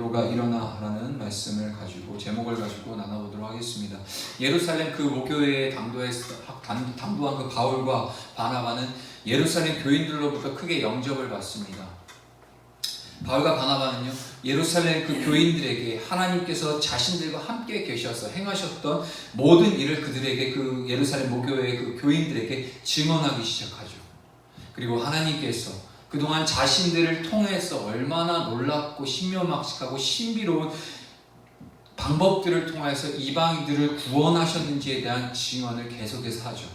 베드로가 일어나라는 말씀을 가지고 제목을 가지고 나눠보도록 하겠습니다. 예루살렘 그 목교회에 당도한 그 바울과 바나바는 예루살렘 교인들로부터 크게 영접을 받습니다. 바울과 바나바는요, 예루살렘 그 교인들에게 하나님께서 자신들과 함께 계셔서 행하셨던 모든 일을 그들에게, 그 예루살렘 목교회의 그 교인들에게 증언하기 시작하죠. 그리고 하나님께서 그동안 자신들을 통해서 얼마나 놀랍고 신묘막측하고 신비로운 방법들을 통해서 이방인들을 구원하셨는지에 대한 증언을 계속해서 하죠.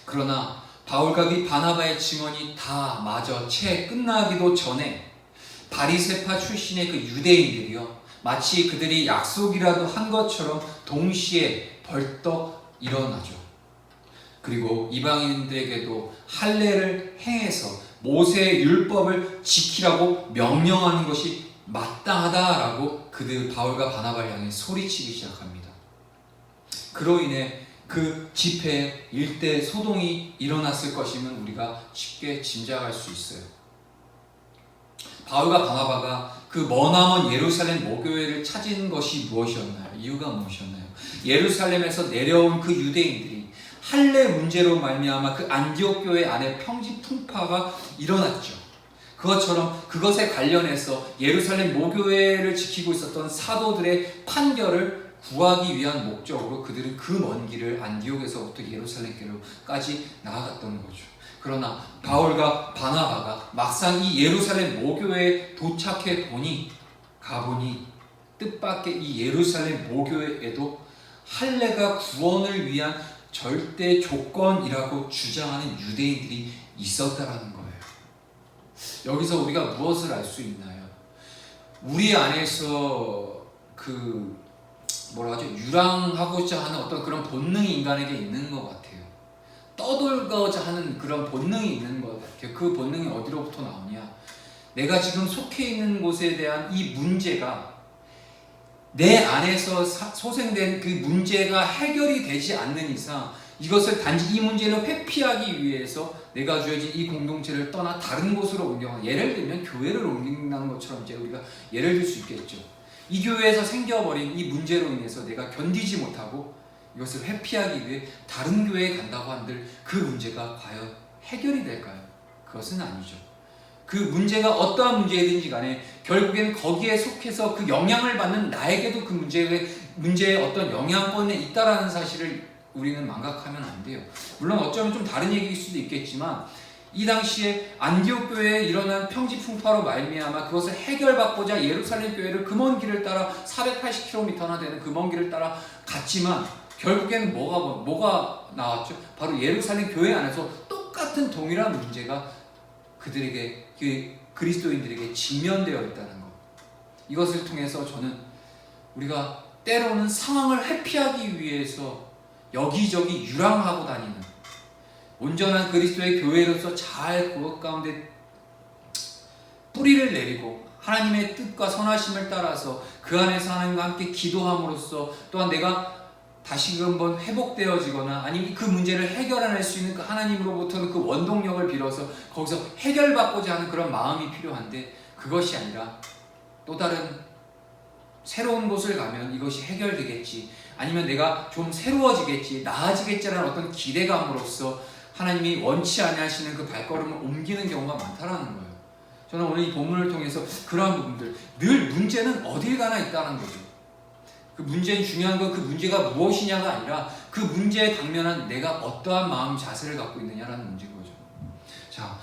그러나 바울과 바나바의 증언이 다 마저 채 끝나기도 전에 바리새파 출신의 그 유대인들이요, 마치 그들이 약속이라도 한 것처럼 동시에 벌떡 일어나죠. 그리고 이방인들에게도 할례를 행해서 모세의 율법을 지키라고 명령하는 것이 마땅하다라고 그들 바울과 바나바를 향해 소리치기 시작합니다. 그로 인해 그 집회에 일대 소동이 일어났을 것임은 우리가 쉽게 짐작할 수 있어요. 바울과 바나바가 그 머나먼 예루살렘 목교회를 찾은 것이 무엇이었나요? 이유가 무엇이었나요? 예루살렘에서 내려온 그 유대인들이 할례 문제로 말미암아 그 안디옥 교회 안에 평지풍파가 일어났죠. 그것처럼 그것에 관련해서 예루살렘 모교회를 지키고 있었던 사도들의 판결을 구하기 위한 목적으로 그들은 그 먼 길을 안디옥에서부터 예루살렘교회까지 나아갔던 거죠. 그러나 바울과 바나바가 막상 이 예루살렘 모교회에 도착해 가보니 뜻밖의 이 예루살렘 모교회에도 할례가 구원을 위한 절대 조건이라고 주장하는 유대인들이 있었다라는 거예요. 여기서 우리가 무엇을 알 수 있나요? 우리 안에서 유랑하고자 하는 어떤 그런 본능이 인간에게 있는 것 같아요. 떠돌고자 하는 그런 본능이 있는 것 같아요. 그 본능이 어디로부터 나오냐? 내가 지금 속해 있는 곳에 대한 이 문제가 내 안에서 소생된 그 문제가 해결이 되지 않는 이상 이것을 단지 이 문제를 회피하기 위해서 내가 주어진 이 공동체를 떠나 다른 곳으로 옮겨가, 예를 들면 교회를 옮긴다는 것처럼 이제 우리가 예를 들 수 있겠죠. 이 교회에서 생겨버린 이 문제로 인해서 내가 견디지 못하고 이것을 회피하기 위해 다른 교회에 간다고 한들 그 문제가 과연 해결이 될까요? 그것은 아니죠. 그 문제가 어떠한 문제이든지 간에 결국엔 거기에 속해서 그 영향을 받는 나에게도 그 문제에 어떤 영향권에 있다라는 사실을 우리는 망각하면 안 돼요. 물론 어쩌면 좀 다른 얘기일 수도 있겠지만 이 당시에 안디옥 교회에 일어난 평지풍파로 말미암아 그것을 해결받고자 예루살렘 교회를 그 먼 길을 따라 480km나 되는 그 먼 길을 따라 갔지만 결국엔 뭐가 나왔죠? 바로 예루살렘 교회 안에서 똑같은 동일한 문제가 그들에게, 그리스도인들에게 직면되어 있다는 것. 이것을 통해서 저는 우리가 때로는 상황을 회피하기 위해서 여기저기 유랑하고 다니는, 온전한 그리스도의 교회로서 잘 그것 가운데 뿌리를 내리고 하나님의 뜻과 선하심을 따라서 그 안에서 하나님과 함께 기도함으로써 또한 내가 다시 한번 회복되어지거나 아니면 그 문제를 해결해낼 수 있는 그 하나님으로부터는 그 원동력을 빌어서 거기서 해결받고자 하는 그런 마음이 필요한데, 그것이 아니라 또 다른 새로운 곳을 가면 이것이 해결되겠지, 아니면 내가 좀 새로워지겠지, 나아지겠지라는 어떤 기대감으로써 하나님이 원치 아니하시는 그 발걸음을 옮기는 경우가 많다라는 거예요. 저는 오늘 이 본문을 통해서 그러한 부분들, 늘 문제는 어딜 가나 있다는 거죠. 그 문제는 중요한 건 그 문제가 무엇이냐가 아니라 그 문제에 당면한 내가 어떠한 마음 자세를 갖고 있느냐라는 문제인 거죠. 자,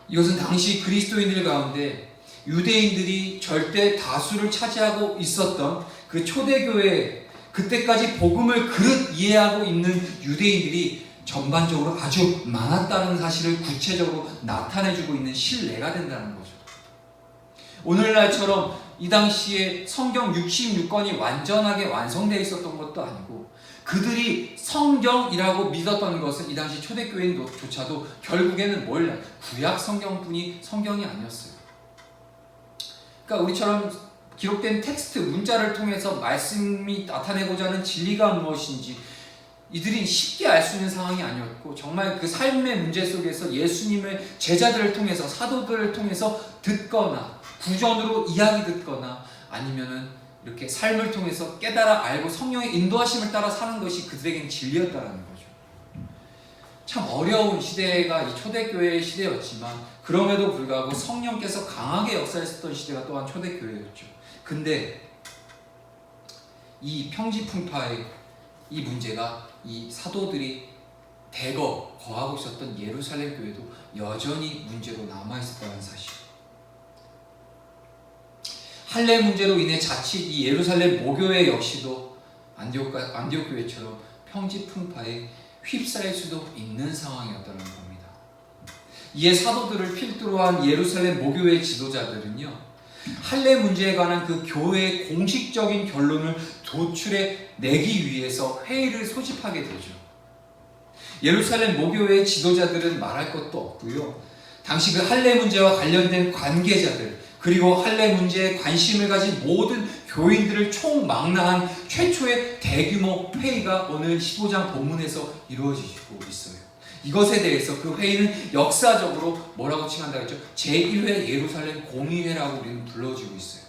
이것은 당시 그리스도인들 가운데 유대인들이 절대 다수를 차지하고 있었던 그 초대교회, 그때까지 복음을 그릇 이해하고 있는 유대인들이 전반적으로 아주 많았다는 사실을 구체적으로 나타내주고 있는 신뢰가 된다는 거죠. 오늘날처럼 이 당시에 성경 66권이 완전하게 완성되어 있었던 것도 아니고, 그들이 성경이라고 믿었던 것은 이 당시 초대교인조차도 결국에는 구약 성경뿐이 성경이 아니었어요. 그러니까 우리처럼 기록된 텍스트, 문자를 통해서 말씀이 나타내고자 하는 진리가 무엇인지 이들이 쉽게 알 수 있는 상황이 아니었고, 정말 그 삶의 문제 속에서 예수님의 제자들을 통해서, 사도들을 통해서 듣거나 구전으로 이야기 듣거나 아니면은 이렇게 삶을 통해서 깨달아 알고 성령의 인도하심을 따라 사는 것이 그들에겐 진리였다라는 거죠. 참 어려운 시대가 이 초대교회의 시대였지만 그럼에도 불구하고 성령께서 강하게 역사했었던 시대가 또한 초대교회였죠. 근데 이 평지풍파의 이 문제가 이 사도들이 대거 거하고 있었던 예루살렘 교회도 여전히 문제로 남아있었다는 사실. 할례 문제로 인해 자칫 이 예루살렘 모교회 역시도 안디옥 교회처럼 평지풍파에 휩싸일 수도 있는 상황이었다는 겁니다. 이에 사도들을 필두로 한 예루살렘 모교회 지도자들은요, 할례 문제에 관한 그 교회의 공식적인 결론을 도출해 내기 위해서 회의를 소집하게 되죠. 예루살렘 모교회의 지도자들은 말할 것도 없고요, 당시 그 할례 문제와 관련된 관계자들, 그리고 할례 문제에 관심을 가진 모든 교인들을 총망라한 최초의 대규모 회의가 오늘 15장 본문에서 이루어지고 있어요. 이것에 대해서 그 회의는 역사적으로 뭐라고 칭한다고 했죠? 제1회 예루살렘 공의회라고 우리는 불러지고 있어요.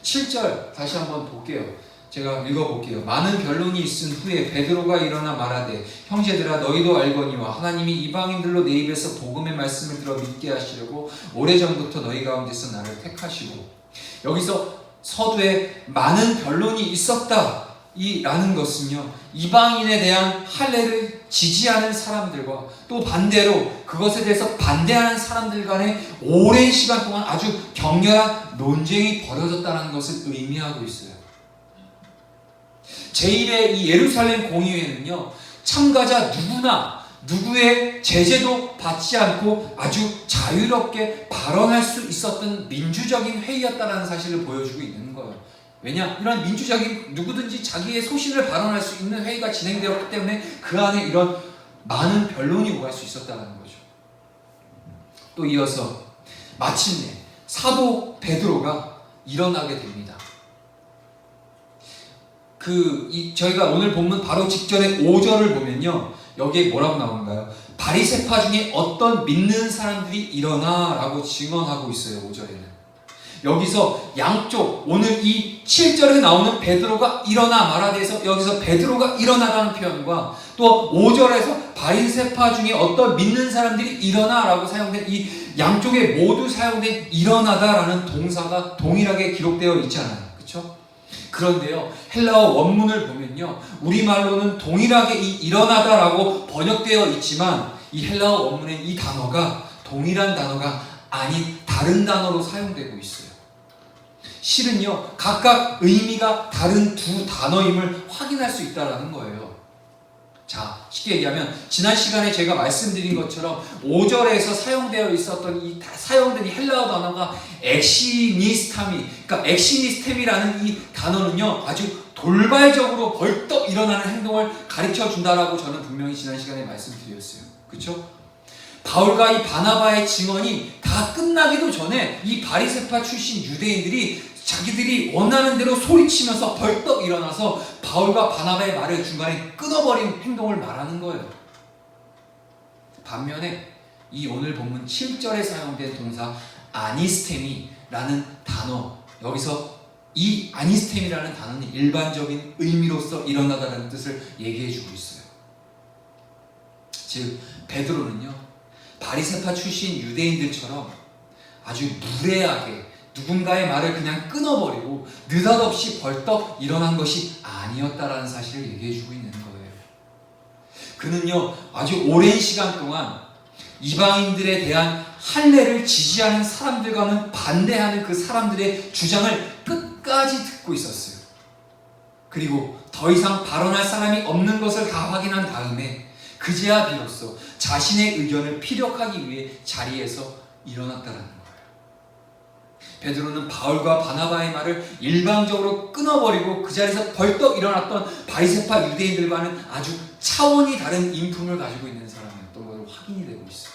7절 다시 한번 볼게요. 제가 읽어볼게요. 많은 변론이 있은 후에 베드로가 일어나 말하되 형제들아 너희도 알거니와 하나님이 이방인들로 내 입에서 복음의 말씀을 들어 믿게 하시려고 오래전부터 너희 가운데서 나를 택하시고, 여기서 서두에 많은 변론이 있었다 라는 것은요, 이방인에 대한 할례를 지지하는 사람들과 또 반대로 그것에 대해서 반대하는 사람들 간에 오랜 시간 동안 아주 격렬한 논쟁이 벌어졌다는 것을 의미하고 있어요. 제1회 이 예루살렘 공의회는요, 참가자 누구나 누구의 제재도 받지 않고 아주 자유롭게 발언할 수 있었던 민주적인 회의였다는 사실을 보여주고 있는 거예요. 왜냐? 이런 민주적인 누구든지 자기의 소신을 발언할 수 있는 회의가 진행되었기 때문에 그 안에 이런 많은 변론이 오갈 수 있었다는 거죠. 또 이어서 마침내 사도 베드로가 일어나게 됩니다. 저희가 오늘 본문 바로 직전에 5절을 보면요, 여기에 뭐라고 나오는가요? 바리새파 중에 어떤 믿는 사람들이 일어나 라고 증언하고 있어요. 5절에는 여기서 양쪽, 오늘 이 7절에 나오는 베드로가 일어나 말하대에서 여기서 베드로가 일어나라는 표현과 또 5절에서 바리새파 중에 어떤 믿는 사람들이 일어나 라고 사용된 이 양쪽에 모두 사용된 일어나다라는 동사가 동일하게 기록되어 있잖아요. 그렇죠? 그런데요, 헬라어 원문을 보면요, 우리말로는 동일하게 이 일어나다라고 번역되어 있지만 이 헬라어 원문엔 이 단어가 동일한 단어가 아닌 다른 단어로 사용되고 있어요. 실은요, 각각 의미가 다른 두 단어임을 확인할 수 있다는 거예요. 자, 쉽게 얘기하면 지난 시간에 제가 말씀드린 것처럼 5절에서 사용되어 있었던 이 사용된 이 헬라어 단어가 엑시니스타미, 그러니까 엑시니스템이라는 이 단어는요, 아주 돌발적으로 벌떡 일어나는 행동을 가르쳐 준다라고 저는 분명히 지난 시간에 말씀드렸어요. 그렇죠? 바울과 이 바나바의 증언이 다 끝나기도 전에 이 바리새파 출신 유대인들이 자기들이 원하는 대로 소리치면서 벌떡 일어나서 바울과 바나바의 말을 중간에 끊어버린 행동을 말하는 거예요. 반면에 이 오늘 본문 7절에 사용된 동사 아니스테미라는 단어, 여기서 이 아니스테미라는 단어는 일반적인 의미로서 일어나다라는 뜻을 얘기해주고 있어요. 즉 베드로는요, 바리새파 출신 유대인들처럼 아주 무례하게 누군가의 말을 그냥 끊어버리고 느닷없이 벌떡 일어난 것이 아니었다라는 사실을 얘기해주고 있는 거예요. 그는요, 아주 오랜 시간 동안 이방인들에 대한 할례를 지지하는 사람들과는 반대하는 그 사람들의 주장을 끝까지 듣고 있었어요. 그리고 더 이상 발언할 사람이 없는 것을 다 확인한 다음에 그제야 비로소 자신의 의견을 피력하기 위해 자리에서 일어났다는 거예요. 베드로는 바울과 바나바의 말을 일방적으로 끊어버리고 그 자리에서 벌떡 일어났던 바리새파 유대인들과는 아주 차원이 다른 인품을 가지고 있는 사람이었던 것으로 확인이 되고 있어요.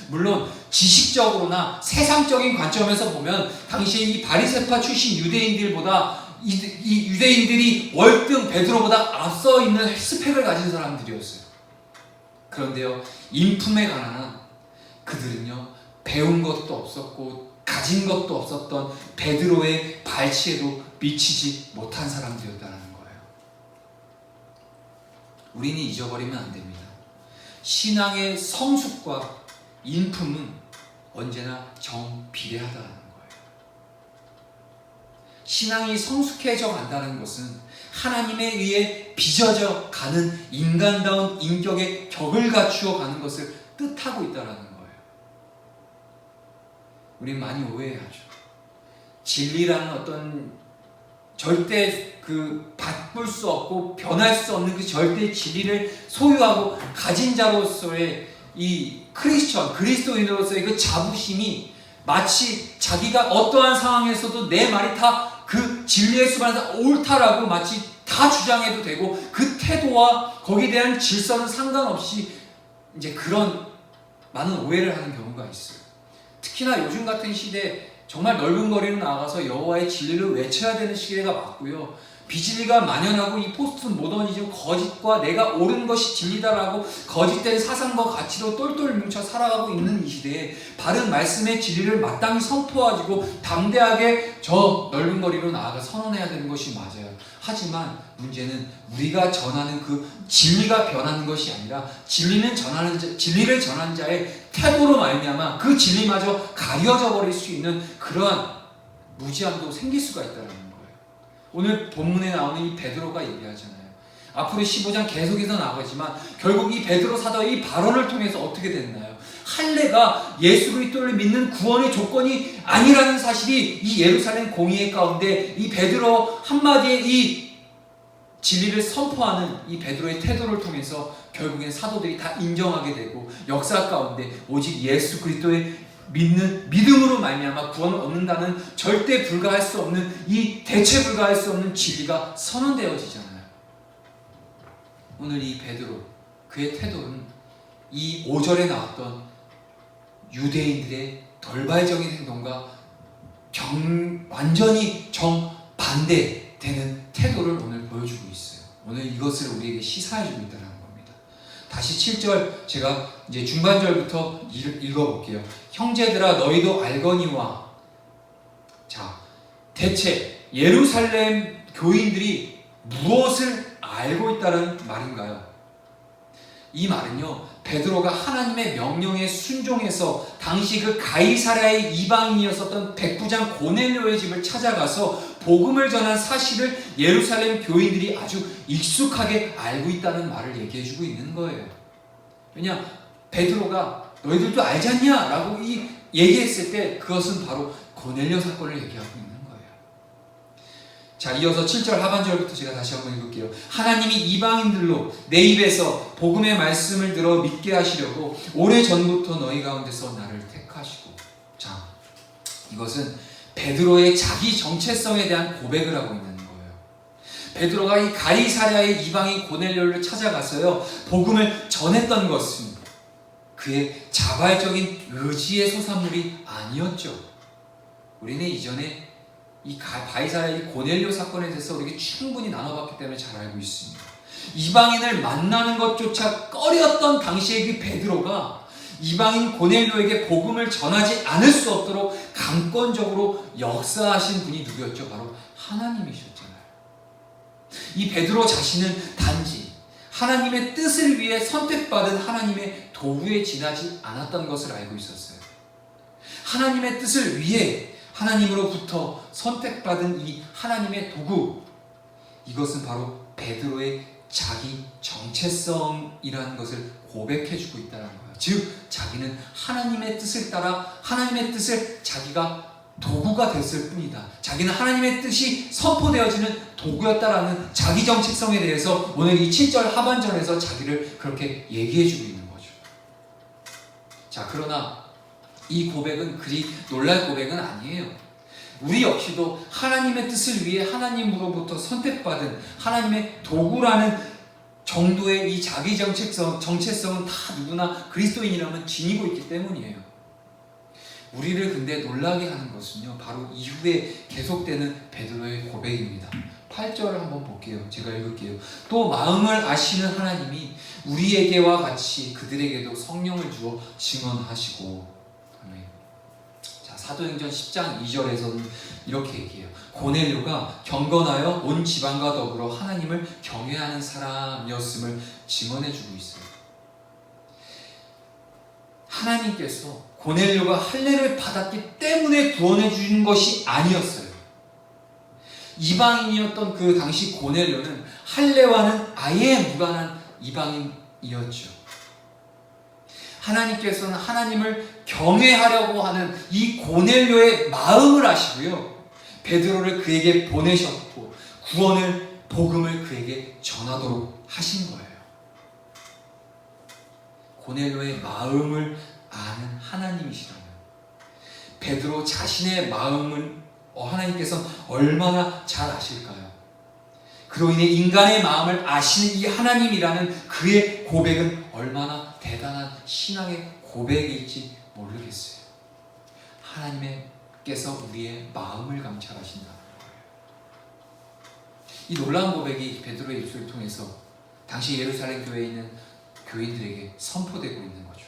물론 지식적으로나 세상적인 관점에서 보면 당시에 이 바리새파 출신 유대인들보다 이 유대인들이 월등 베드로보다 앞서 있는 스펙을 가진 사람들이었어요. 그런데요, 인품에 관한 그들은요, 배운 것도 없었고 가진 것도 없었던 베드로의 발치에도 미치지 못한 사람들이었다는 거예요. 우리는 잊어버리면 안 됩니다. 신앙의 성숙과 인품은 언제나 정비례하다는 거예요. 신앙이 성숙해져 간다는 것은 하나님에 의해 빚어져 가는 인간다운 인격의 격을 갖추어 가는 것을 뜻하고 있다는 거예요. 우린 많이 오해하죠. 진리라는 어떤 절대 바꿀 수 없고 변할 수 없는 그 절대 진리를 소유하고 가진 자로서의 이 크리스천, 그리스도인으로서의 그 자부심이 마치 자기가 어떠한 상황에서도 내 말이 다 그 진리의 수반에서 옳다라고 마치 다 주장해도 되고 그 태도와 거기에 대한 질서는 상관없이 이제 그런 많은 오해를 하는 경우가 있어요. 특히나 요즘 같은 시대에 정말 넓은 거리로 나가서 여호와의 진리를 외쳐야 되는 시대가 맞고요. 비진리가 만연하고 이 포스트 모더니즘 거짓과 내가 옳은 것이 진리다라고 거짓된 사상과 가치로 똘똘 뭉쳐 살아가고 있는 이 시대에 바른 말씀의 진리를 마땅히 선포하고 담대하게 저 넓은 거리로 나아가 선언해야 되는 것이 맞아요. 하지만 문제는 우리가 전하는 그 진리가 변하는 것이 아니라 진리를 전하는 자의 태도로 말미암아 그 진리마저 가려져 버릴 수 있는 그러한 무지함도 생길 수가 있다는 거예요. 오늘 본문에 나오는 이 베드로가 얘기하잖아요. 앞으로 15장 계속해서 나가지만 결국 이 베드로 사도의 이 발언을 통해서 어떻게 됐나요? 할례가 예수 그리스도를 믿는 구원의 조건이 아니라는 사실이 이 예루살렘 공의회 가운데 이 베드로 한마디의 이 진리를 선포하는 이 베드로의 태도를 통해서 결국엔 사도들이 다 인정하게 되고 역사 가운데 오직 예수 그리스도의 믿는 믿음으로 말미암아 구원을 얻는다는 절대 불가할 수 없는 이 대체 불가할 수 없는 진리가 선언되어지잖아요. 오늘 이 베드로 그의 태도는 이 5절에 나왔던 유대인들의 돌발적인 행동과 완전히 정반대되는 태도를 오늘 보여주고 있어요. 오늘 이것을 우리에게 시사해주고 있다는 겁니다. 다시 7절 제가 이제 중반절부터 읽어볼게요. 형제들아 너희도 알거니와. 자, 대체 예루살렘 교인들이 무엇을 알고 있다는 말인가요? 이 말은요, 베드로가 하나님의 명령에 순종해서 당시 그 가이사랴의 이방인이었었던 백부장 고넬료의 집을 찾아가서 복음을 전한 사실을 예루살렘 교인들이 아주 익숙하게 알고 있다는 말을 얘기해주고 있는 거예요. 왜냐, 베드로가 너희들도 알지 않냐? 라고 얘기했을 때 그것은 바로 고넬료 사건을 얘기하고 있는 거예요. 자, 이어서 7절 하반절부터 제가 다시 한번 읽을게요. 하나님이 이방인들로 내 입에서 복음의 말씀을 들어 믿게 하시려고 오래전부터 너희 가운데서 나를 택하시고. 자, 이것은 베드로의 자기 정체성에 대한 고백을 하고 있는 거예요. 베드로가 이 가이사랴의 이방인 고넬료를 찾아가서요, 복음을 전했던 것은 그의 자발적인 의지의 소산물이 아니었죠. 우리는 이전에 이 가이사랴의 고넬료 사건에 대해서 우리에게 충분히 나눠봤기 때문에 잘 알고 있습니다. 이방인을 만나는 것조차 꺼렸던 당시의 그 베드로가 이방인 고넬료에게 복음을 전하지 않을 수 없도록 강권적으로 역사하신 분이 누구였죠? 바로 하나님이셨잖아요. 이 베드로 자신은 단지 하나님의 뜻을 위해 선택받은 하나님의 도구에 지나지 않았던 것을 알고 있었어요. 하나님의 뜻을 위해 하나님으로부터 선택받은 이 하나님의 도구, 이것은 바로 베드로의 자기 정체성이라는 것을 고백해주고 있다는 거예요. 즉, 자기는 하나님의 뜻을 따라 하나님의 뜻을 자기가 도구가 됐을 뿐이다. 자기는 하나님의 뜻이 선포되어지는 도구였다라는 자기 정체성에 대해서 오늘 이 7절 하반절에서 자기를 그렇게 얘기해주고 있는 거죠. 자, 그러나 이 고백은 그리 놀랄 고백은 아니에요. 우리 역시도 하나님의 뜻을 위해 하나님으로부터 선택받은 하나님의 도구라는 정도의 이 자기 정체성은 다 누구나 그리스도인이라면 지니고 있기 때문이에요. 우리를 근데 놀라게 하는 것은요, 바로 이후에 계속되는 베드로의 고백입니다. 8절을 한번 볼게요. 제가 읽을게요. 또 마음을 아시는 하나님이 우리에게와 같이 그들에게도 성령을 주어 증언하시고. 아멘. 자, 사도행전 10장 2절에서는 이렇게 얘기해요. 고넬료가 경건하여 온 지방과 더불어 하나님을 경외하는 사람이었음을 증언해주고 있어요. 하나님께서 고넬료가 할례를 받았기 때문에 구원해 주는 것이 아니었어요. 이방인이었던 그 당시 고넬료는 할례와는 아예 무관한 이방인이었죠. 하나님께서는 하나님을 경외하려고 하는 이 고넬료의 마음을 아시고요, 베드로를 그에게 보내셨고 구원을, 복음을 그에게 전하도록 하신 거예요. 고넬료의 마음을 아는 하나님이시라면 베드로 자신의 마음을 하나님께서 얼마나 잘 아실까요? 그로 인해 인간의 마음을 아시는 이 하나님이라는 그의 고백은 얼마나 대단한 신앙의 고백일지 모르겠어요. 하나님께서 우리의 마음을 감찰하신다는 거예요. 이 놀라운 고백이 베드로의 입술을 통해서 당시 예루살렘 교회에 있는 교인들에게 선포되고 있는 거죠.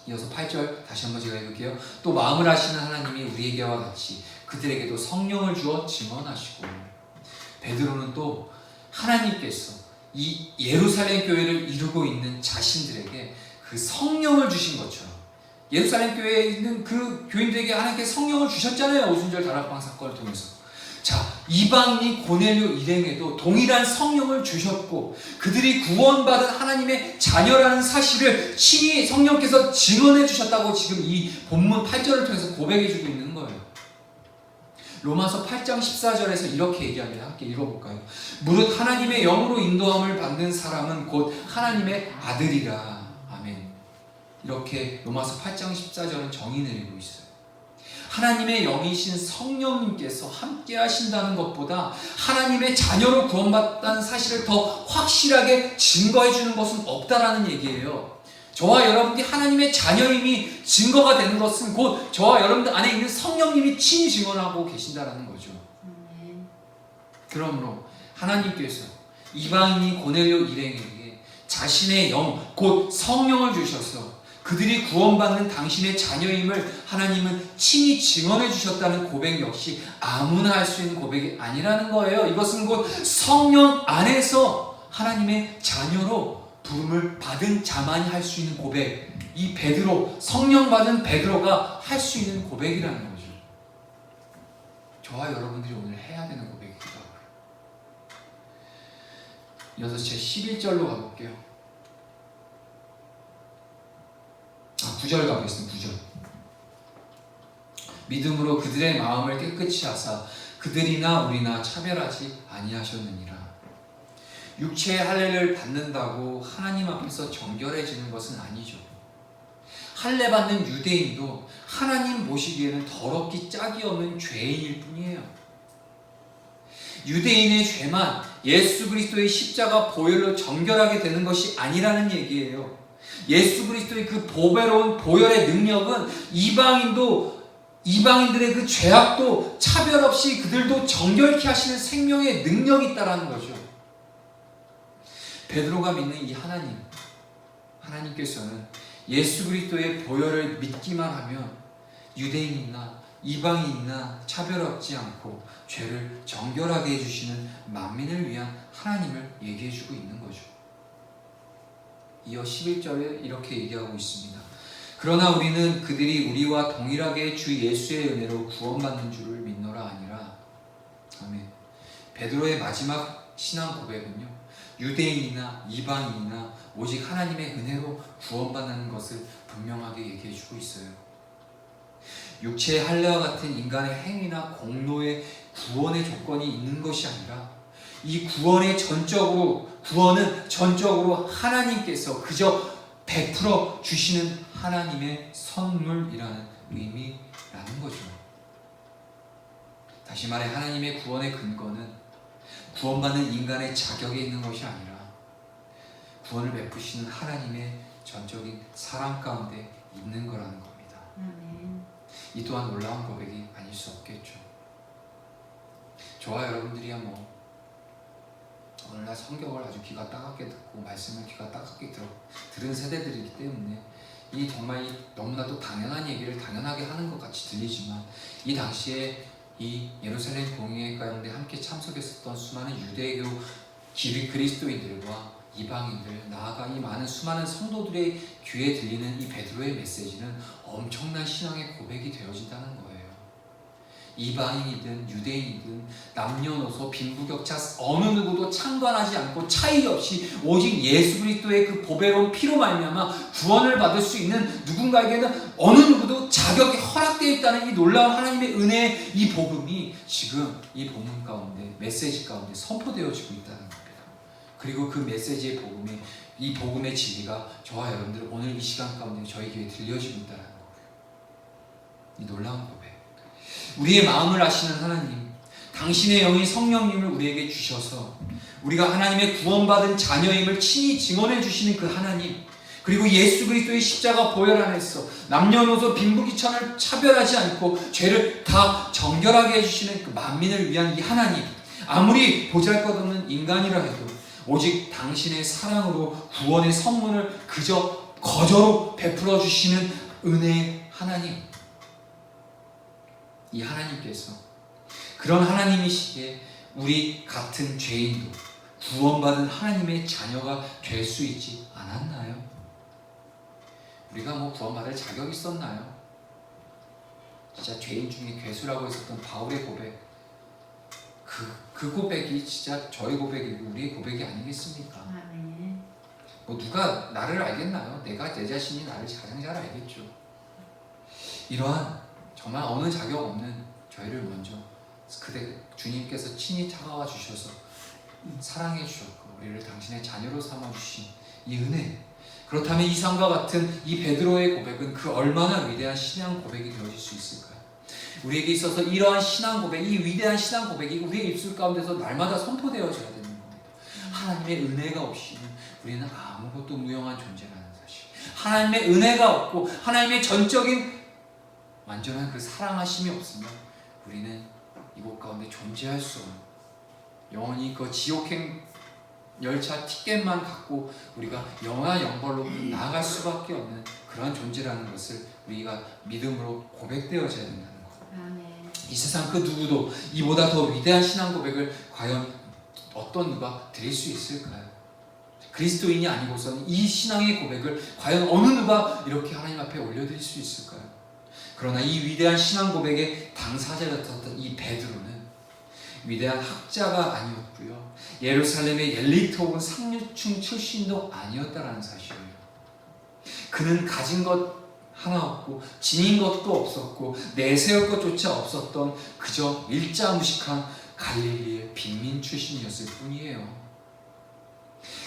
이어서 8절 다시 한번 제가 읽을게요. 또 마음을 아시는 하나님이 우리에게와 같이 그들에게도 성령을 주어 증언하시고. 베드로는 또 하나님께서 이 예루살렘 교회를 이루고 있는 자신들에게 그 성령을 주신 것처럼, 예루살렘 교회에 있는 그 교인들에게 하나님께서 성령을 주셨잖아요. 오순절 다락방 사건을 통해서. 자, 이방인 고넬료 일행에도 동일한 성령을 주셨고 그들이 구원받은 하나님의 자녀라는 사실을 친히 성령께서 증언해 주셨다고 지금 이 본문 8절을 통해서 고백해 주고 있는 거예요. 로마서 8장 14절에서 이렇게 얘기합니다. 함께 읽어볼까요? 무릇 하나님의 영으로 인도함을 받는 사람은 곧 하나님의 아들이라. 아멘. 이렇게 로마서 8장 14절은 정의 내리고 있어요. 하나님의 영이신 성령님께서 함께 하신다는 것보다 하나님의 자녀로 구원받다는 사실을 더 확실하게 증거해 주는 것은 없다라는 얘기예요. 저와 여러분들이 하나님의 자녀임이 증거가 되는 것은 곧 저와 여러분들 안에 있는 성령님이 친히 증언하고 계신다라는 거죠. 그러므로 하나님께서 이방인이 고넬료 일행에게 자신의 영, 곧 성령을 주셔서 그들이 구원받는 당신의 자녀임을 하나님은 친히 증언해 주셨다는 고백 역시 아무나 할 수 있는 고백이 아니라는 거예요. 이것은 곧 성령 안에서 하나님의 자녀로 부름을 받은 자만이 할 수 있는 고백, 이 베드로, 성령 받은 베드로가 할 수 있는 고백이라는 거죠. 저와 여러분들이 오늘 해야 되는 고백이기도 하고요. 이어서 제 11절로 가볼게요. 9절 가보겠습니다. 9절. 믿음으로 그들의 마음을 깨끗이 하사 그들이나 우리나 차별하지 아니하셨느니라. 육체의 할례를 받는다고 하나님 앞에서 정결해지는 것은 아니죠. 할례 받는 유대인도 하나님 보시기에는 더럽기 짝이 없는 죄인일 뿐이에요. 유대인의 죄만 예수 그리스도의 십자가 보혈로 정결하게 되는 것이 아니라는 얘기예요. 예수 그리스도의 그 보배로운 보혈의 능력은 이방인들의 그 죄악도 차별 없이 그들도 정결케 하시는 생명의 능력이 있다라는 거죠. 베드로가 믿는 이 하나님께서는 예수 그리스도의 보혈을 믿기만 하면 유대인이나 이방인이나 차별 없지 않고 죄를 정결하게 해주시는 만민을 위한 하나님을 얘기해주고 있는 거죠. 이어 11절에 이렇게 얘기하고 있습니다. 그러나 우리는 그들이 우리와 동일하게 주 예수의 은혜로 구원받는 줄을 믿노라 아니라. 아멘. 베드로의 마지막 신앙 고백은요, 유대인이나 이방인이나 오직 하나님의 은혜로 구원받는 것을 분명하게 얘기해주고 있어요. 육체의 할례와 같은 인간의 행위나 공로의 구원의 조건이 있는 것이 아니라 이 구원은 전적으로 하나님께서 그저 베풀어 주시는 하나님의 선물이라는 의미라는 거죠. 다시 말해 하나님의 구원의 근거는 구원받는 인간의 자격에 있는 것이 아니라 구원을 베푸시는 하나님의 전적인 사랑 가운데 있는 거라는 겁니다. 이 또한 놀라운 고백이 아닐 수 없겠죠. 저와 여러분들이야 오늘날 성경을 아주 귀가 따갑게 듣고 말씀을 귀가 따갑게 들은 세대들이기 때문에 이 정말 너무나도 당연한 얘기를 당연하게 하는 것 같이 들리지만 이 당시에 이 예루살렘 공회 가운데 함께 참석했었던 수많은 유대교 그리스도인들과 이방인들, 나아가 이 많은 수많은 성도들의 귀에 들리는 이 베드로의 메시지는 엄청난 신앙의 고백이 되어진다는 거예요. 이방인이든 유대인이든 남녀노소 빈부격차 어느 누구도 창관하지 않고 차이 없이 오직 예수 그리스도의 그 보배로운 피로 말미암아 구원을 받을 수 있는 누군가에게는 어느 누구도 자격이 허락되어 있다는 이 놀라운 하나님의 은혜의 이 복음이 지금 이 복음 가운데, 메시지 가운데 선포되어지고 있다는 겁니다. 그리고 그 메시지의 복음이, 이 복음의 진리가 저와 여러분들 오늘 이 시간 가운데 저에게 들려지고 있다는 거예요. 이 놀라운 고백. 우리의 마음을 아시는 하나님, 당신의 영인 성령님을 우리에게 주셔서 우리가 하나님의 구원받은 자녀임을 친히 증언해 주시는 그 하나님, 그리고 예수 그리스도의 십자가 보혈 안에서 남녀노소 빈부귀천을 차별하지 않고 죄를 다 정결하게 해주시는 그 만민을 위한 이 하나님, 아무리 보잘것없는 인간이라 해도 오직 당신의 사랑으로 구원의 선물을 그저 거저로 베풀어 주시는 은혜의 하나님, 이 하나님께서 그런 하나님이시기에 우리 같은 죄인도 구원받은 하나님의 자녀가 될 수 있지 않았나요? 우리가 뭐 구원받을 자격이 있었나요? 진짜 죄인 중에 괴수라고 했었던 바울의 고백, 그 고백이 진짜 저의 고백이고 우리의 고백이 아니겠습니까? 뭐 누가 나를 알겠나요? 내가 내 자신이 나를 가장 잘 알겠죠. 이러한 정말 어느 자격 없는 저희를 먼저 그대 주님께서 친히 다가와 주셔서 사랑해 주셨고 우리를 당신의 자녀로 삼아 주신 이 은혜, 그렇다면 이 삶과 같은 이 베드로의 고백은 그 얼마나 위대한 신앙 고백이 되어질 수 있을까요? 우리에게 있어서 이러한 신앙 고백, 이 위대한 신앙 고백이 우리의 입술 가운데서 날마다 선포되어져야 되는 겁니다. 하나님의 은혜가 없이는 우리는 아무것도 무용한 존재라는 사실, 하나님의 은혜가 없고 하나님의 전적인 완전한 그 사랑하심이 없으면 우리는 이곳 가운데 존재할 수 없는, 영원히 그 지옥행 열차 티켓만 갖고 우리가 영화 영벌로 나아갈 수밖에 없는 그런 존재라는 것을 우리가 믿음으로 고백되어져야 된다는 것. 이 세상 그 누구도 이보다 더 위대한 신앙 고백을 과연 어떤 누가 드릴 수 있을까요? 그리스도인이 아니고서는 이 신앙의 고백을 과연 어느 누가 이렇게 하나님 앞에 올려드릴 수 있을까요? 그러나 이 위대한 신앙 고백의 당사자였던 이 베드로는 위대한 학자가 아니었고요, 예루살렘의 엘리트 혹은 상류층 출신도 아니었다라는 사실이에요. 그는 가진 것 하나 없고 지닌 것도 없었고 내세울 것조차 없었던 그저 일자무식한 갈릴리의 빈민 출신이었을 뿐이에요.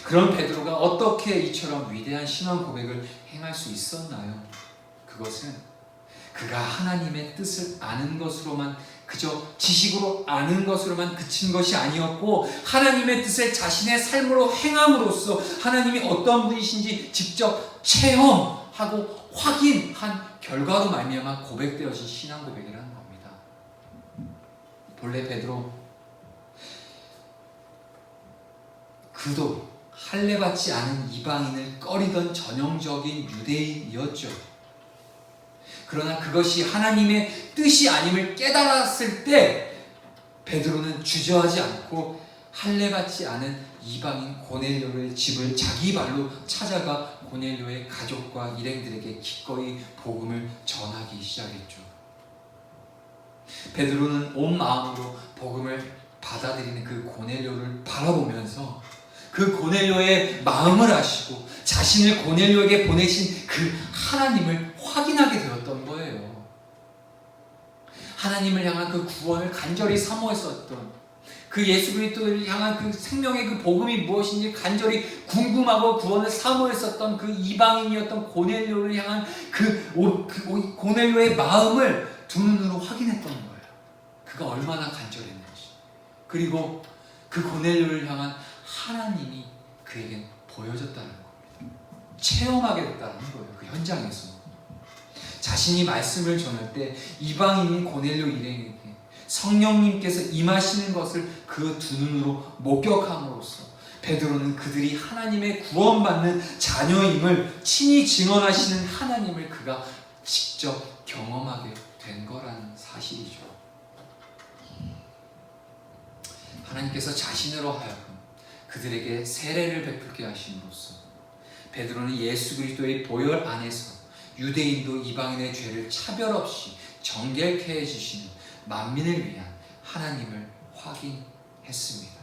그런 베드로가 어떻게 이처럼 위대한 신앙 고백을 행할 수 있었나요? 그것은 그가 하나님의 뜻을 아는 것으로만, 그저 지식으로 아는 것으로만 그친 것이 아니었고 하나님의 뜻을 자신의 삶으로 행함으로써 하나님이 어떤 분이신지 직접 체험하고 확인한 결과로 말미암아 고백되어진 신앙 고백이라는 겁니다. 본래 베드로, 그도 할례받지 않은 이방인을 꺼리던 전형적인 유대인이었죠. 그러나 그것이 하나님의 뜻이 아님을 깨달았을 때 베드로는 주저하지 않고 할례받지 않은 이방인 고넬료의 집을 자기 발로 찾아가 고넬료의 가족과 일행들에게 기꺼이 복음을 전하기 시작했죠. 베드로는 온 마음으로 복음을 받아들이는 그 고넬료를 바라보면서 그 고넬료의 마음을 아시고 자신을 고넬료에게 보내신 그 하나님을 확인하게 되었던 거예요. 하나님을 향한 그 구원을 간절히 사모했었던, 그 예수 그리스도를 향한 그 생명의 그 복음이 무엇인지 간절히 궁금하고 구원을 사모했었던 그 이방인이었던 고넬료를 향한 그 고넬료의 마음을 두 눈으로 확인했던 거예요. 그가 얼마나 간절했는지, 그리고 그 고넬료를 향한 하나님이 그에게 보여졌다는 겁니다. 체험하게 됐다는 거예요. 그 현장에서 자신이 말씀을 전할 때 이방인인 고넬료 일행에게 성령님께서 임하시는 것을 그 두 눈으로 목격함으로써 베드로는 그들이 하나님의 구원받는 자녀임을 친히 증언하시는 하나님을 그가 직접 경험하게 된 거라는 사실이죠. 하나님께서 자신으로 하여금 그들에게 세례를 베풀게 하심으로써 베드로는 예수 그리스도의 보혈 안에서 유대인도 이방인의 죄를 차별 없이 정결케 해주시는 만민을 위한 하나님을 확인했습니다.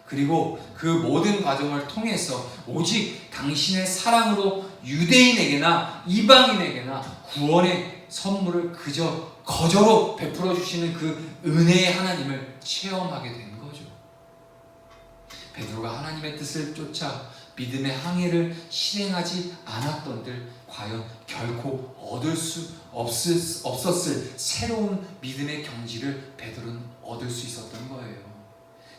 그리고 그 모든 과정을 통해서 오직 당신의 사랑으로 유대인에게나 이방인에게나 구원의 선물을 그저 거저로 베풀어 주시는 그 은혜의 하나님을 체험하게 된 거죠. 베드로가 하나님의 뜻을 쫓아 믿음의 항해를 실행하지 않았던들 과연 결코 얻을 수 없었을 새로운 믿음의 경지를 베드로는 얻을 수 있었던 거예요.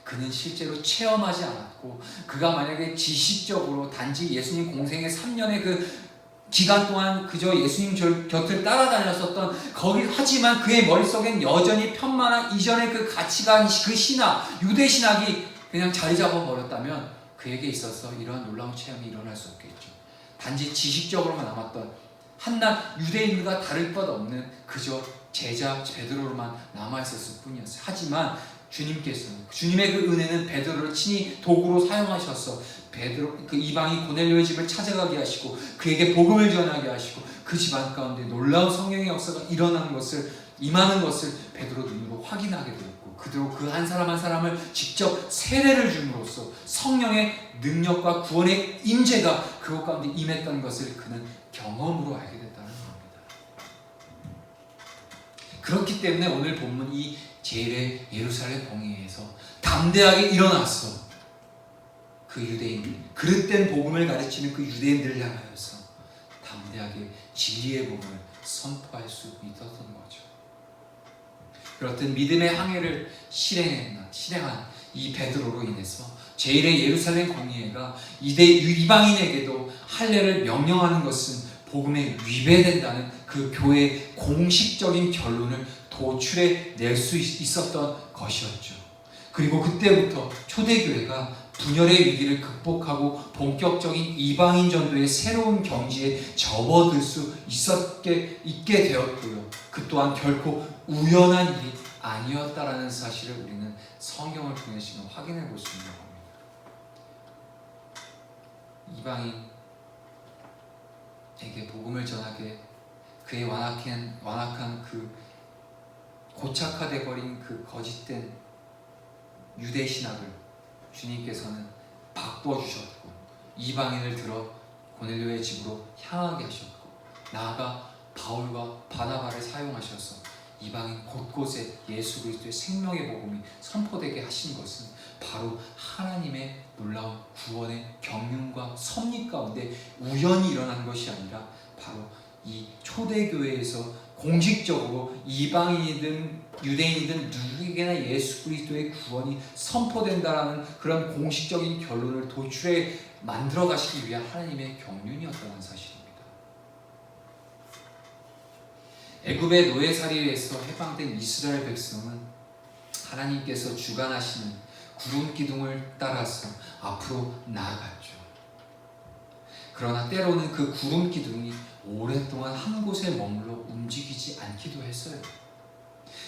그는 실제로 체험하지 않았고, 그가 만약에 지식적으로 단지 예수님 공생의 3년의 그 기간 동안 그저 예수님 곁을 따라다녔었던 거기, 하지만 그의 머릿속엔 여전히 편만한 이전의 그 가치관, 그 신학, 유대 신학이 그냥 자리 잡아버렸다면 그에게 있어서 이러한 놀라운 체험이 일어날 수 없겠죠. 단지 지식적으로만 남았던 한낱 유대인과 다를 것 없는 그저 제자 베드로로만 남아있었을 뿐이었어요. 하지만 주님께서는, 주님의 그 은혜는 베드로를 친히 도구로 사용하셔서 베드로, 그 이방인 고넬료의 집을 찾아가게 하시고 그에게 복음을 전하게 하시고 그 집안 가운데 놀라운 성령의 역사가 일어나는 것을, 임하는 것을 베드로 눈으로 확인하게 되었고, 그대로 그 한 사람 한 사람을 직접 세례를 줌으로써 성령의 능력과 구원의 임재가 그것 가운데 임했다는 것을 그는 경험으로 알게 됐다는 겁니다. 그렇기 때문에 오늘 본문 이 제1의 예루살렘 공의회에서 담대하게 일어났어. 그 유대인, 그릇된 복음을 가르치는 그 유대인들을 향하여서 담대하게 진리의 복음을 선포할 수 있었던 거죠. 그렇듯 믿음의 항해를 실행한 이 베드로로 인해서 제1의 예루살렘 공의회가 이방인에게도 할례를 명령하는 것은 복음에 위배된다는 그 교회의 공식적인 결론을 도출해 낼 수 있었던 것이었죠. 그리고 그때부터 초대교회가 분열의 위기를 극복하고 본격적인 이방인 전도의 새로운 경지에 접어들 수 있게 되었고요. 그 또한 결코 우연한 일이 아니었다라는 사실을 우리는 성경을 통해 지금 확인해 볼 수 있는 겁니다. 이방인에게 복음을 전하게 그의 완악한 그 고착화돼 버린 그 거짓된 유대 신학을 주님께서는 바꿔주셨고, 이방인을 들어 고넬료의 집으로 향하게 하셨고, 나아가 바울과 바나바를 사용하셔서 이방인 곳곳에 예수 그리스도의 생명의 복음이 선포되게 하신 것은 바로 하나님의 놀라운 구원의 경륜과 섭리 가운데 우연히 일어난 것이 아니라 바로 이 초대교회에서 공식적으로 이방인이든 유대인이든 누구에게나 예수 그리스도의 구원이 선포된다라는 그런 공식적인 결론을 도출해 만들어 가시기 위한 하나님의 경륜이었다는 사실입니다. 애굽의 노예살이에서 해방된 이스라엘 백성은 하나님께서 주관하시는 구름 기둥을 따라서 앞으로 나아갔죠. 그러나 때로는 그 구름 기둥이 오랫동안 한 곳에 머물러 움직이지 않기도 했어요.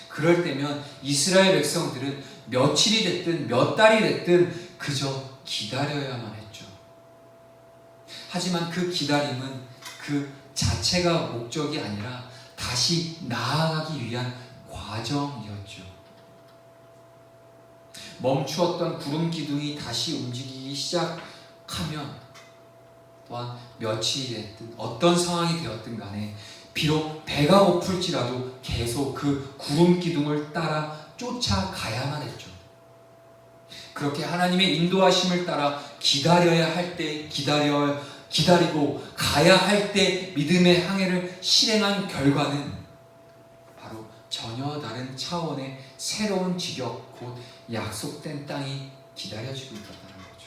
그럴 때면 이스라엘 백성들은 며칠이 됐든 몇 달이 됐든 그저 기다려야만 했죠. 하지만 그 기다림은 그 자체가 목적이 아니라 다시 나아가기 위한 과정이었죠. 멈추었던 구름 기둥이 다시 움직이기 시작하면 또한 며칠이 됐든 어떤 상황이 되었든 간에 비록 배가 고플지라도 계속 그 구름 기둥을 따라 쫓아가야만 했죠. 그렇게 하나님의 인도하심을 따라 기다려야 할 때 기다리고 가야 할 때 믿음의 항해를 실행한 결과는 바로 전혀 다른 차원의 새로운 지역, 곧 약속된 땅이 기다려지고 있었다는 거죠.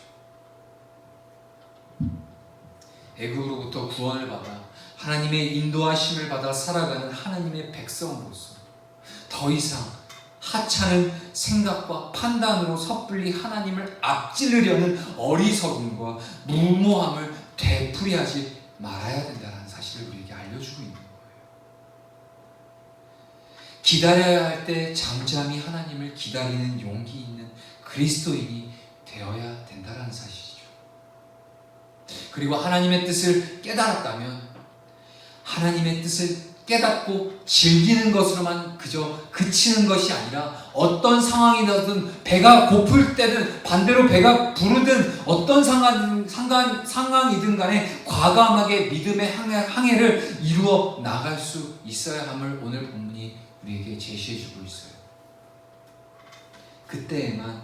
애굽으로부터 구원을 받아 하나님의 인도하심을 받아 살아가는 하나님의 백성으로서 더 이상 하찮은 생각과 판단으로 섣불리 하나님을 앞지르려는 어리석음과 무모함을 되풀이하지 말아야 된다는 사실을 우리에게 알려주고 있는 거예요. 기다려야 할 때 잠잠히 하나님을 기다리는 용기 있는 그리스도인이 되어야 된다는 사실이죠. 그리고 하나님의 뜻을 깨달았다면 하나님의 뜻을 깨닫고 즐기는 것으로만 그저 그치는 것이 아니라 어떤 상황이든 배가 고플 때든 반대로 배가 부르든 어떤 상황이든 간에 과감하게 믿음의 항해를 이루어 나갈 수 있어야 함을 오늘 본문이 우리에게 제시해주고 있어요. 그때에만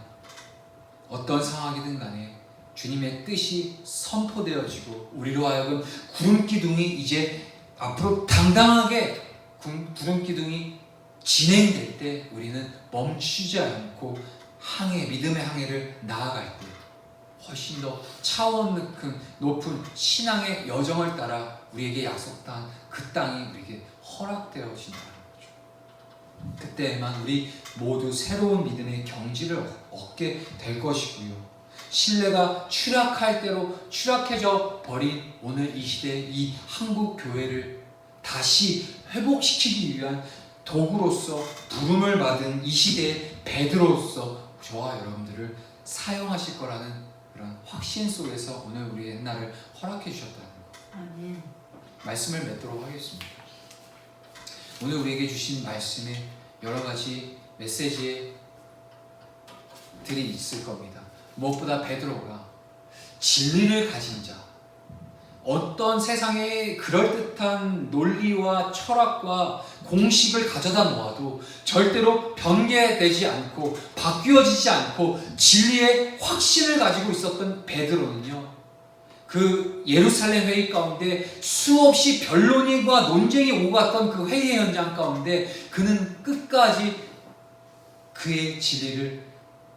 어떤 상황이든 간에 주님의 뜻이 선포되어지고 우리로 하여금 구름기둥이 이제 앞으로 당당하게 구름기둥이 진행될 때 우리는 멈추지 않고 믿음의 항해를 나아갈 때 훨씬 더 차원 높은 신앙의 여정을 따라 우리에게 약속한 그 땅이 우리에게 허락되어진다는 거죠. 그때에만 우리 모두 새로운 믿음의 경지를 얻게 될 것이고요. 신뢰가 추락할 대로 추락해져 버린 오늘 이 시대의 이 한국 교회를 다시 회복시키기 위한 도구로서 부름을 받은 이 시대의 베드로로서 저와 여러분들을 사용하실 거라는 그런 확신 속에서 오늘 우리의 날을 허락해 주셨다는 것. 아멘. 말씀을 맺도록 하겠습니다. 오늘 우리에게 주신 말씀에 여러 가지 메시지들이 있을 겁니다. 무엇보다 베드로가 진리를 가진 자, 어떤 세상의 그럴듯한 논리와 철학과 공식을 가져다 놓아도 절대로 변개되지 않고 바뀌어지지 않고 진리의 확신을 가지고 있었던 베드로는요, 그 예루살렘 회의 가운데 수없이 변론과 논쟁이 오갔던 그 회의 현장 가운데 그는 끝까지 그의 진리를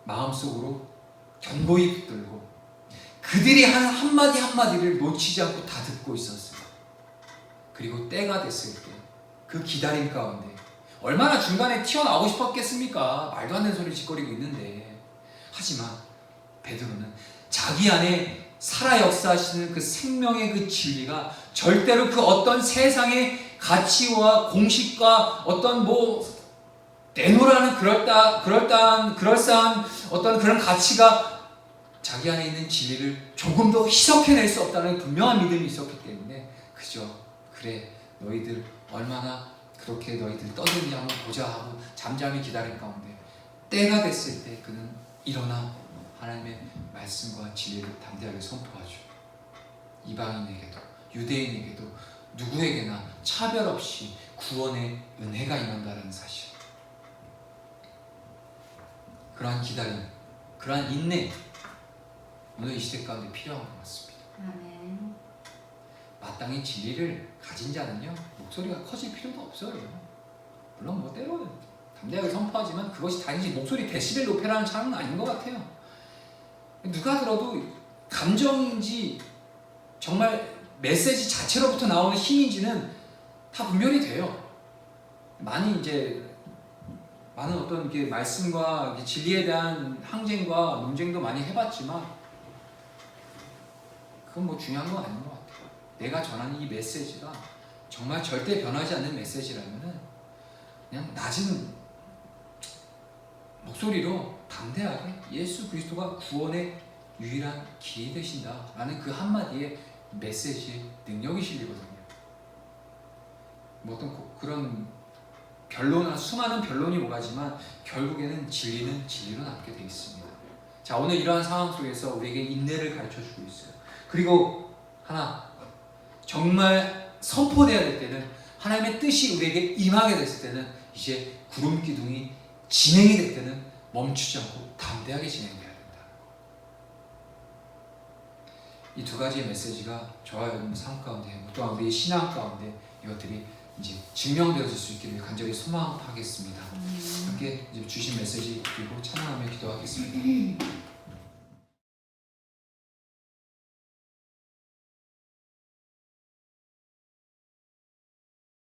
마음속으로 견고히 붙들고 그들이 하는 한마디 한마디를 놓치지 않고 다 듣고 있었어요. 그리고 때가 됐을 때 그 기다림 가운데 얼마나 중간에 튀어나오고 싶었겠습니까? 말도 안 되는 소리 짓거리고 있는데. 하지만 베드로는 자기 안에 살아 역사하시는 그 생명의 그 진리가 절대로 그 어떤 세상의 가치와 공식과 어떤 내놓으라는 그럴싸한 어떤 그런 가치가 자기 안에 있는 진리를 조금 더 희석해낼 수 없다는 분명한 믿음이 있었기 때문에 그저 그래 너희들 얼마나 그렇게 너희들 떠드냐 한번 보자 하고 잠잠히 기다린 가운데 때가 됐을 때 그는 일어나 하나님의 말씀과 진리를 담대하게 선포하죠. 이방인에게도 유대인에게도 누구에게나 차별 없이 구원의 은혜가 임한다는 사실. 그러한 기다림, 그러한 인내, 오늘 이 시대 가운데 필요한 것 같습니다. 아멘. 마땅히 진리를 가진 자는요, 목소리가 커질 필요도 없어요. 물론 때로는 담대하게 선포하지만 그것이 단지 목소리 데시벨 높여라는 차원은 아닌 것 같아요. 누가 들어도 감정인지 정말 메시지 자체로부터 나오는 힘인지는 다 분별이 돼요. 많은 어떤 말씀과 진리에 대한 항쟁과 논쟁도 많이 해봤지만 그건 중요한 건 아닌 것 같아요. 내가 전하는 이 메시지가 정말 절대 변하지 않는 메시지라면은 그냥 낮은 목소리로 담대하게 예수 그리스도가 구원의 유일한 길이 되신다라는 그 한마디에 메시지의 능력이 실리거든요. 어떤 그런 수많은 변론이 오가지만 결국에는 진리는 진리로 남게 되어 있습니다. 자, 오늘 이러한 상황 속에서 우리에게 인내를 가르쳐주고 있어요. 그리고 하나, 정말 선포되어야 될 때는 하나님의 뜻이 우리에게 임하게 됐을 때는 이제 구름 기둥이 진행이 될 때는 멈추지 않고 담대하게 진행돼야 된다. 이 두 가지의 메시지가 저와 여러분의 삶 가운데 또한 우리의 신앙 가운데 이것들이 이제 증명되어질 수 있기를 간절히 소망하겠습니다. 함께 이제 주신 메시지 그리고 찬양하며 기도하겠습니다.